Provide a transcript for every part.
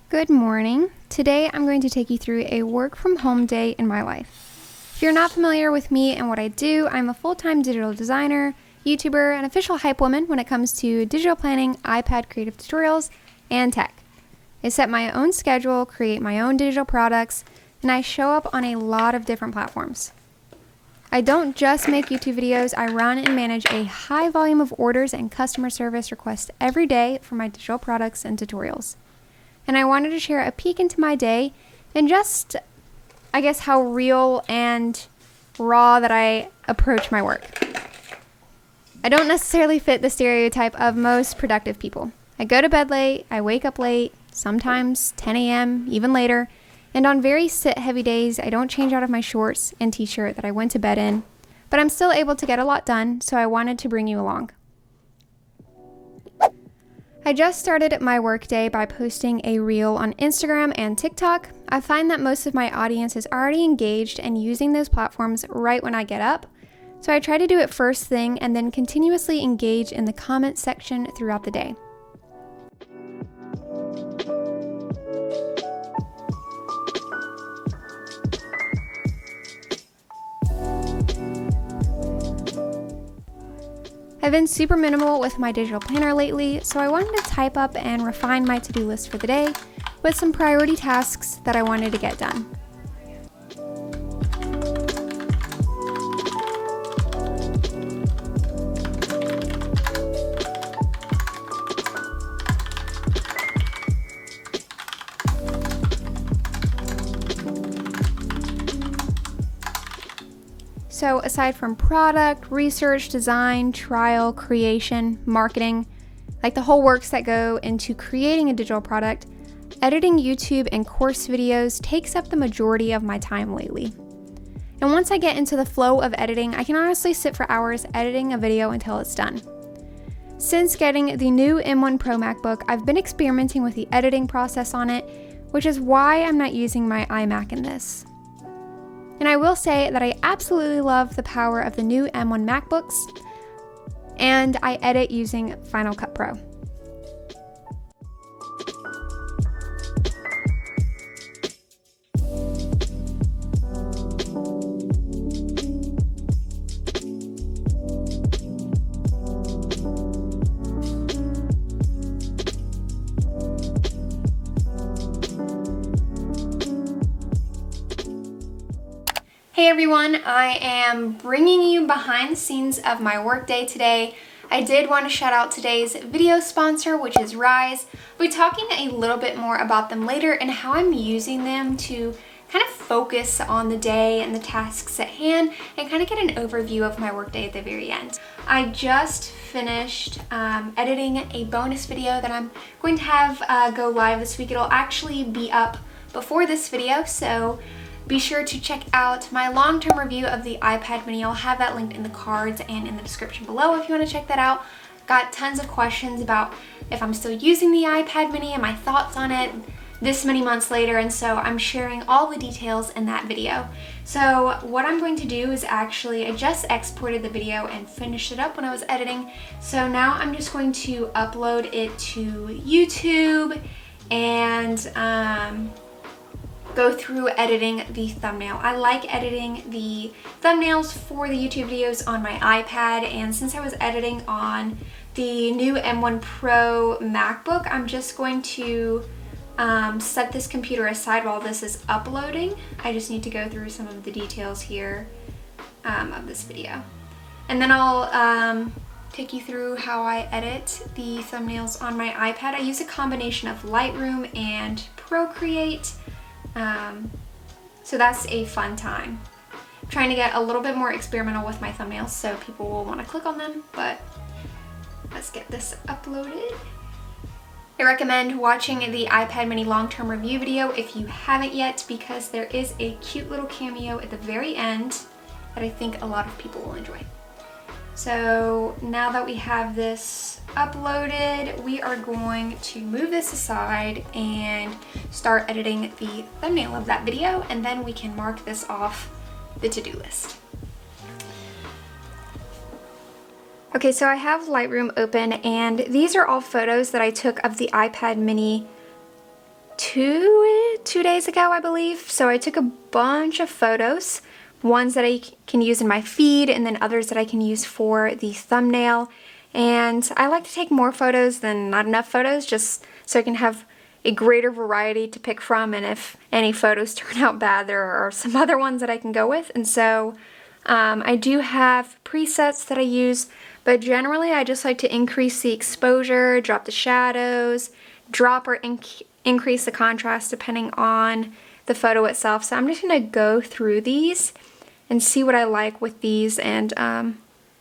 Good morning. Today I'm going to take you through a work from home day in my life. If you're not familiar with me and what I do, I'm a full-time digital designer, YouTuber, and official hype woman when it comes to digital planning, iPad creative tutorials, and tech. I set my own schedule, create my own digital products, and I show up on a lot of different platforms. I don't just make YouTube videos, I run and manage a high volume of orders and customer service requests every day for my digital products and tutorials. And I wanted to share a peek into my day and just, I guess, how real and raw that I approach my work. I don't necessarily fit the stereotype of most productive people. I go to bed late, I wake up late, sometimes 10 a.m., even later, and on very sit-heavy days, I don't change out of my shorts and t-shirt that I went to bed in, but I'm still able to get a lot done, so I wanted to bring you along. I just started my workday by posting a reel on Instagram and TikTok. I find that most of my audience is already engaged and using those platforms right when I get up, so I try to do it first thing and then continuously engage in the comment section throughout the day. I've been super minimal with my digital planner lately, so I wanted to type up and refine my to-do list for the day with some priority tasks that I wanted to get done. So aside from product, research, design, trial, creation, marketing, like the whole works that go into creating a digital product, editing YouTube and course videos takes up the majority of my time lately. And once I get into the flow of editing, I can honestly sit for hours editing a video until it's done. Since getting the new M1 Pro MacBook, I've been experimenting with the editing process on it, which is why I'm not using my iMac in this. And I will say that I absolutely love the power of the new M1 MacBooks, and I edit using Final Cut Pro. Hey everyone, I am bringing you behind the scenes of my workday today. I did want to shout out today's video sponsor, which is Rise. I'll be talking a little bit more about them later and how I'm using them to kind of focus on the day and the tasks at hand and kind of get an overview of my workday at the very end. I just finished editing a bonus video that I'm going to have go live this week. It'll actually be up before this video, so be sure to check out my long-term review of the iPad mini. I'll have that linked in the cards and in the description below if you want to check that out. Got tons of questions about if I'm still using the iPad mini and my thoughts on it this many months later, and so I'm sharing all the details in that video. So what I'm going to do is actually, I just exported the video and finished it up when I was editing, so now I'm just going to upload it to YouTube and go through editing the thumbnail. I like editing the thumbnails for the YouTube videos on my iPad, and since I was editing on the new M1 Pro MacBook, I'm just going to set this computer aside while this is uploading. I just need to go through some of the details here of this video. And then I'll take you through how I edit the thumbnails on my iPad. I use a combination of Lightroom and Procreate. So that's a fun time. I'm trying to get a little bit more experimental with my thumbnails so people will want to click on them, but let's get this uploaded. I recommend watching the iPad mini long-term review video if you haven't yet, because there is a cute little cameo at the very end that I think a lot of people will enjoy. So now that we have this uploaded, we are going to move this aside and start editing the thumbnail of that video, and then we can mark this off the to-do list. Okay, so I have Lightroom open, and these are all photos that I took of the iPad mini two days ago, I believe. So I took a bunch of photos, ones that I can use in my feed and then others that I can use for the thumbnail. And I like to take more photos than not enough photos, just so I can have a greater variety to pick from, and if any photos turn out bad, there are some other ones that I can go with. And so I do have presets that I use, but generally I just like to increase the exposure, drop the shadows, drop or increase the contrast depending on the photo itself. So I'm just going to go through these and see what I like with these and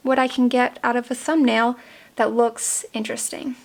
what I can get out of a thumbnail that looks interesting.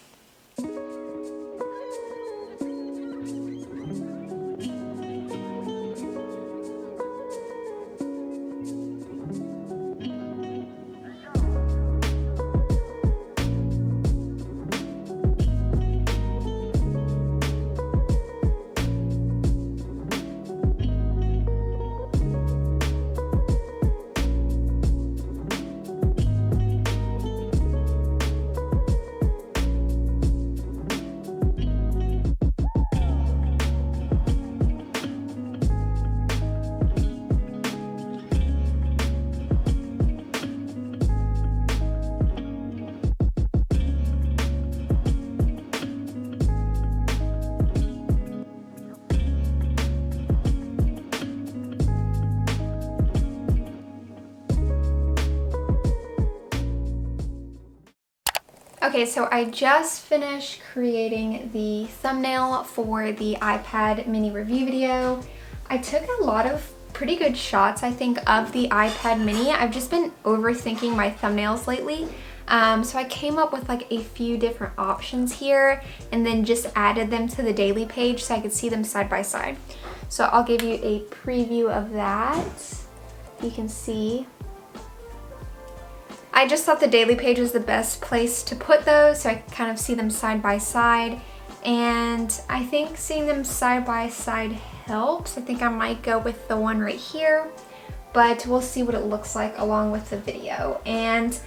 Okay, so I just finished creating the thumbnail for the iPad mini review video. I took a lot of pretty good shots, I think, of the iPad mini. I've just been overthinking my thumbnails lately. So I came up with like a few different options here and then just added them to the daily page so I could see them side by side. So I'll give you a preview of that. You can see. I just thought the daily page was the best place to put those so I could kind of see them side by side. And I think seeing them side by side helps. I think I might go with the one right here, but we'll see what it looks like along with the video. And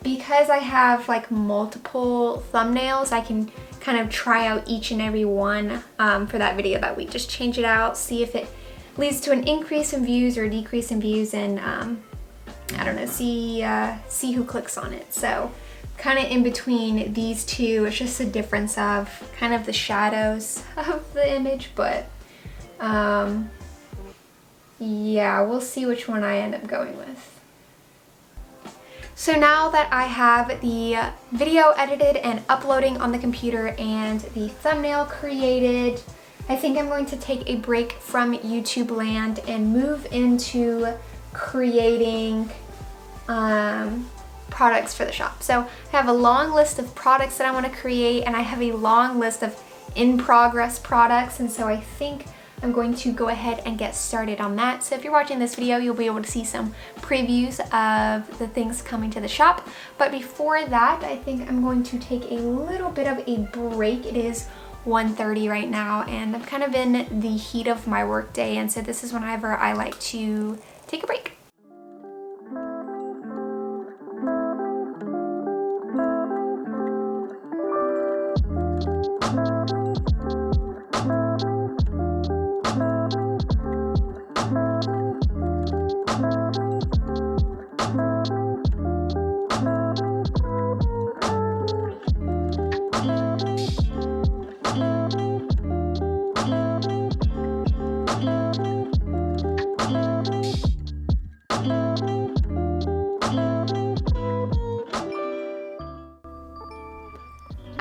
because I have like multiple thumbnails, I can kind of try out each and every one for that video that week. Just change it out, see if it leads to an increase in views or a decrease in views, and I don't know, see who clicks on it. So kind of in between these two, it's just a difference of kind of the shadows of the image, but yeah, we'll see which one I end up going with. So now that I have the video edited and uploading on the computer and the thumbnail created, I think I'm going to take a break from YouTube land and move into creating products for the shop. So I have a long list of products that I want to create, and I have a long list of in-progress products, and so I think I'm going to go ahead and get started on that. So if you're watching this video, you'll be able to see some previews of the things coming to the shop. But before that, I think I'm going to take a little bit of a break. It is 1:30 right now, and I'm kind of in the heat of my work day, and so this is whenever I like to take a break.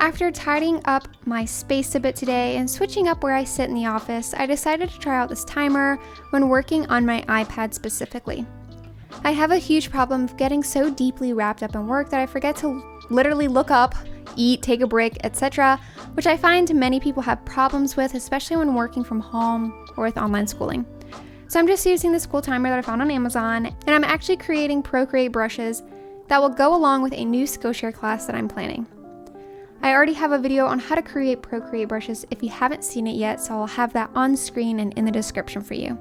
After tidying up my space a bit today and switching up where I sit in the office, I decided to try out this timer when working on my iPad specifically. I have a huge problem of getting so deeply wrapped up in work that I forget to literally look up, eat, take a break, etc., which I find many people have problems with, especially when working from home or with online schooling. So I'm just using this cool timer that I found on Amazon, and I'm actually creating Procreate brushes that will go along with a new Skillshare class that I'm planning. I already have a video on how to create Procreate brushes if you haven't seen it yet, so I'll have that on screen and in the description for you.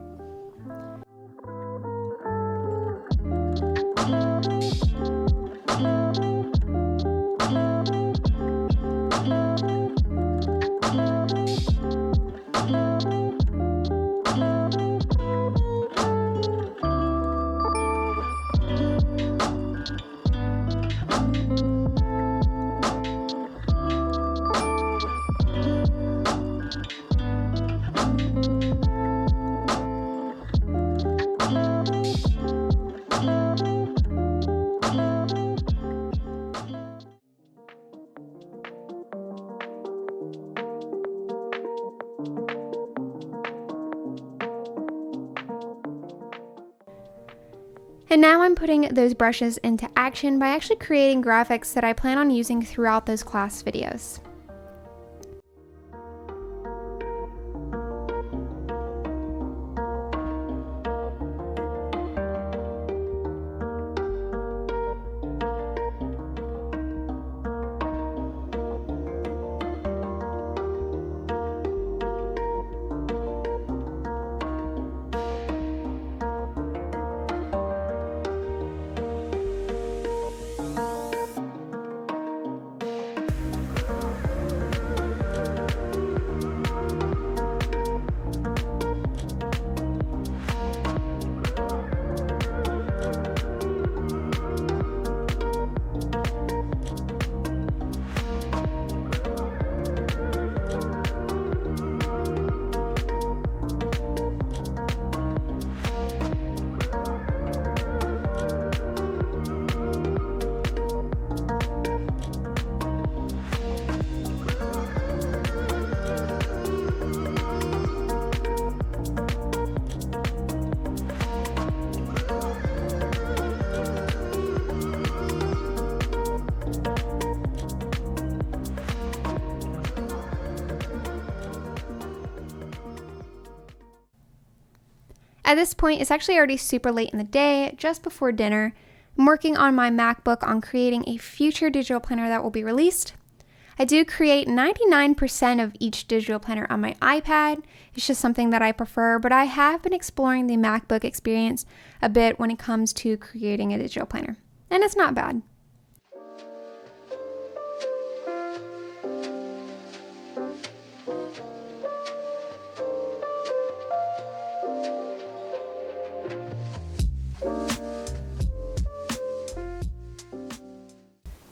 And now I'm putting those brushes into action by actually creating graphics that I plan on using throughout those class videos. At this point, it's actually already super late in the day, just before dinner. I'm working on my MacBook on creating a future digital planner that will be released. I do create 99% of each digital planner on my iPad. It's just something that I prefer, but I have been exploring the MacBook experience a bit when it comes to creating a digital planner, and it's not bad.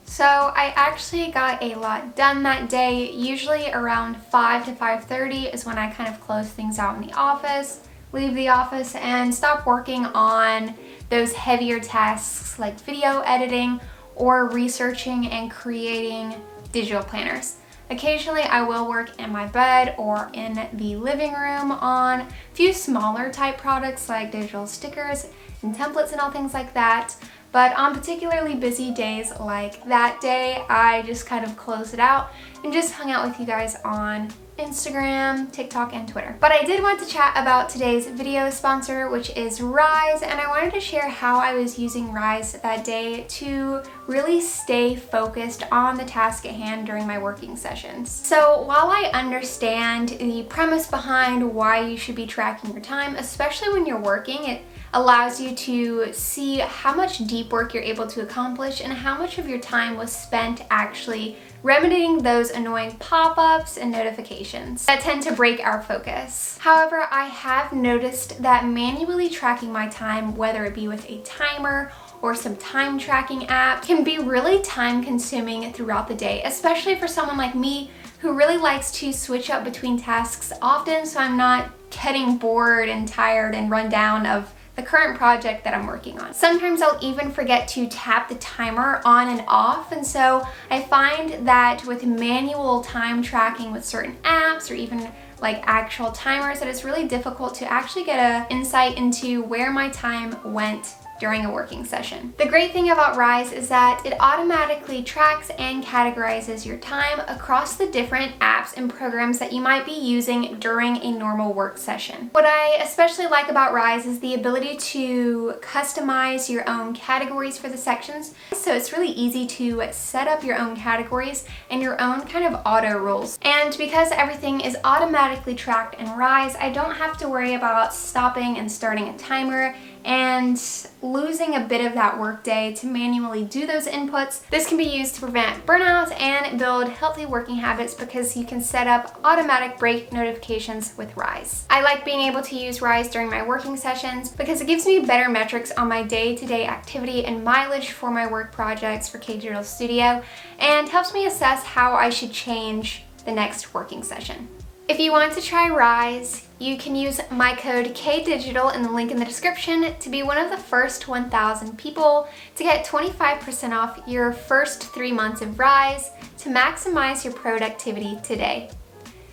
So I actually got a lot done that day. Usually around 5 to 5:30 is when I kind of close things out in the office, leave the office, and stop working on those heavier tasks like video editing or researching and creating digital planners. Occasionally I will work in my bed or in the living room on a few smaller type products like digital stickers and templates and all things like that. But on particularly busy days like that day, I just kind of closed it out and just hung out with you guys on Instagram, TikTok, and Twitter. But I did want to chat about today's video sponsor, which is Rise, and I wanted to share how I was using Rise that day to really stay focused on the task at hand during my working sessions. So while I understand the premise behind why you should be tracking your time, especially when you're working, it allows you to see how much deep work you're able to accomplish and how much of your time was spent actually remedying those annoying pop-ups and notifications that tend to break our focus. However, I have noticed that manually tracking my time, whether it be with a timer or some time tracking app, can be really time consuming throughout the day, especially for someone like me who really likes to switch up between tasks often, so I'm not getting bored and tired and run down of the current project that I'm working on. Sometimes I'll even forget to tap the timer on and off, and so I find that with manual time tracking with certain apps or even like actual timers, that it's really difficult to actually get an insight into where my time went during a working session. The great thing about Rise is that it automatically tracks and categorizes your time across the different apps and programs that you might be using during a normal work session. What I especially like about Rise is the ability to customize your own categories for the sections. So it's really easy to set up your own categories and your own kind of auto rules. And because everything is automatically tracked in Rise, I don't have to worry about stopping and starting a timer and losing a bit of that workday to manually do those inputs. This can be used to prevent burnout and build healthy working habits because you can set up automatic break notifications with Rise. I like being able to use Rise during my working sessions because it gives me better metrics on my day-to-day activity and mileage for my work projects for KDigitalStudio, and helps me assess how I should change the next working session. If you want to try Rise, you can use my code KDigital in the link in the description to be one of the first 1,000 people to get 25% off your first 3 months of Rise to maximize your productivity today.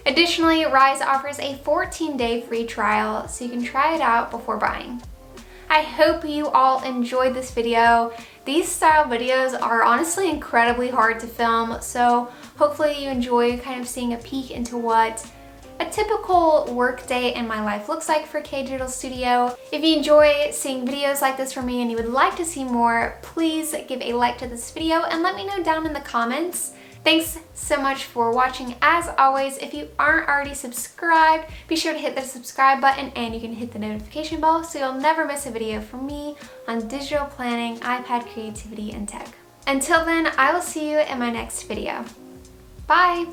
Additionally, Rise offers a 14-day free trial, so you can try it out before buying. I hope you all enjoyed this video. These style videos are honestly incredibly hard to film, so hopefully you enjoy kind of seeing a peek into what a typical work day in my life looks like for KDigitalStudio. If you enjoy seeing videos like this from me and you would like to see more, please give a like to this video and let me know down in the comments. Thanks so much for watching. As always, if you aren't already subscribed, be sure to hit the subscribe button and you can hit the notification bell so you'll never miss a video from me on digital planning, iPad creativity, and tech. Until then, I will see you in my next video. Bye!